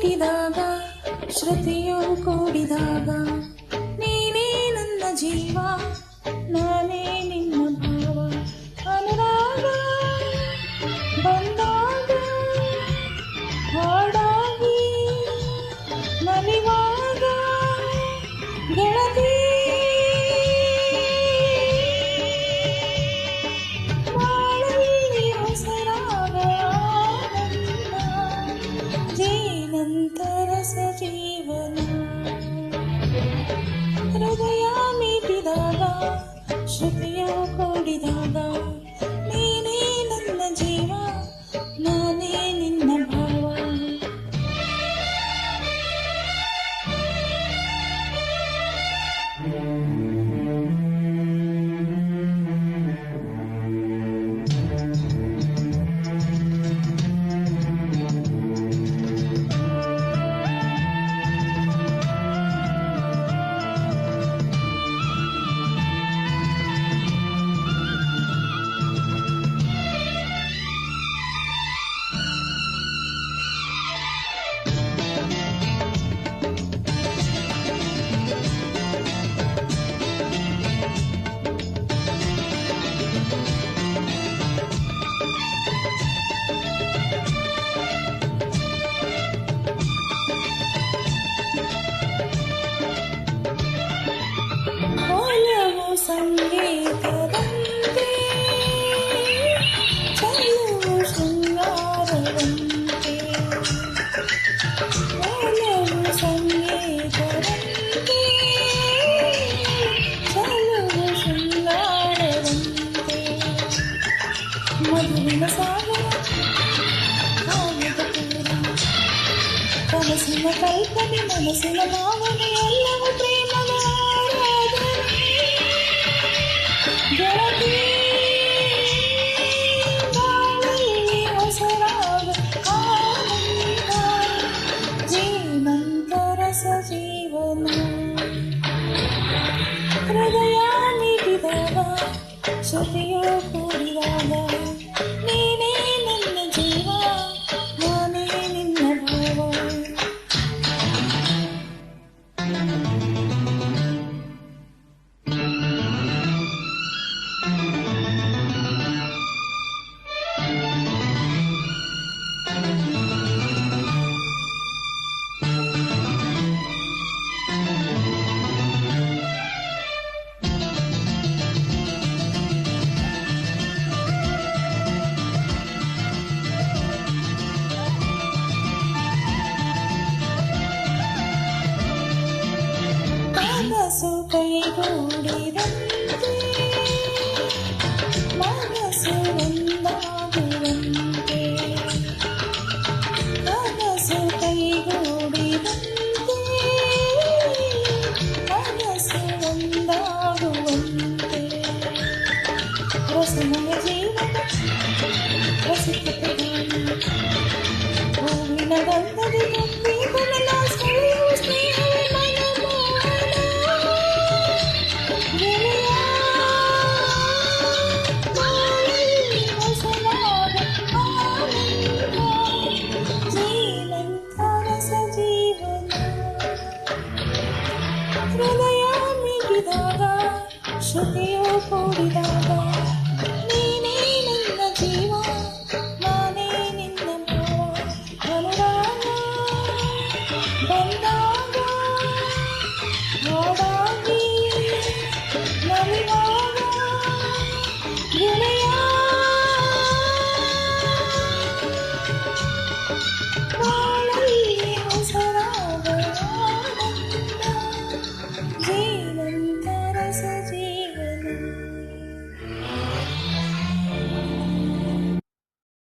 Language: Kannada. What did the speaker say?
ಮೀಟಿದಾಗ ಶ್ರುತಿಯು ಕೂಡಿದಾಗ ನೀನೇ ನನ್ನ ಜೀವ ನಾನೇ ನಿನ್ನ ಭಾವ ಅನುರಾಗ ಬಂದಾಗ ಹಾಡಾಗಿ ನಲಿವಾಗ ಗೆಳತಿ ಜೀವನ ಹೃದಯ ಮೀಟಿದಾಗ ಶ್ರುತಿಯ ಕೂಡಿದಾಗ ನೀನೇ ನನ್ನ ಜೀವ ನಾನೇ ನಿನ್ನ ಭಾವ ಸಂಗೀತದಂತೆ ಚೆಲುವು ಶೃಂಗಾರವಂತೆ ಒಲವು ಸಂಗೀತದಂತೆ ಚೆಲುವು ಶೃಂಗಾರವಂತೆ ಮಧುವಿನ ಸಾಗರ ಕಾವ್ಯದ ಪೂರ ಕನಸಿನ ಕಲ್ಪನೆ ಮನಸ್ಸಿನ ಭಾವನೆ ಎಲ್ಲವೂ ಪ್ರೇಮದ ಗೆಳತಿ ಬಾಳಲ್ಲಿ ಹೊಸರಾಗ ಆನಂದ ಜೀವಂತ ರಸ ಜೀವನ ಹೃದಯ ನೀಡಿದಾಗ ಶ್ರುತಿಯು ಕೂಡಿದಾಗ ನೀನೇ ನನ್ನ ಜೀವ ನಾನೇ ನಿನ್ನ ಭಾವ ಮನಸ್ಸು ಕೈಗೂಡಿದಂತೆ ಮನಸ್ಸು ಒಂದಾಗುವಂತೆ ಮನಸ್ಸು ಕೈಗೂಡಿದಂತೆ ಮನಸ್ಸು ಒಂದಾಗುವಂತೆ ರಸಮಯ ಜೀವನ ರಸಿಕತೆ ಹೂವಿನ ಗಂಧದ ತುಂಬಿ ಬರಲ ಸೆಳೆಯುವ ಸ್ನೇಹವೇ ಹೃದಯ ಮೀಟಿದಾಗ ಶ್ರುತಿಯು ಕೂಡಿದಾಗ ನೀನೇ ನನ್ನ ಜೀವ ನಾನೇ ನಿನ್ನ ಭಾವ ಅನುರಾಗ ಬಂದಾಗ ಹಾಡಾಗಿ ನಲಿವಾಗ ಗೆಳೆಯ ಬಾಳಲ್ಲಿ ಹೊಸರಾಗ ಜೀವಂತ ರಸ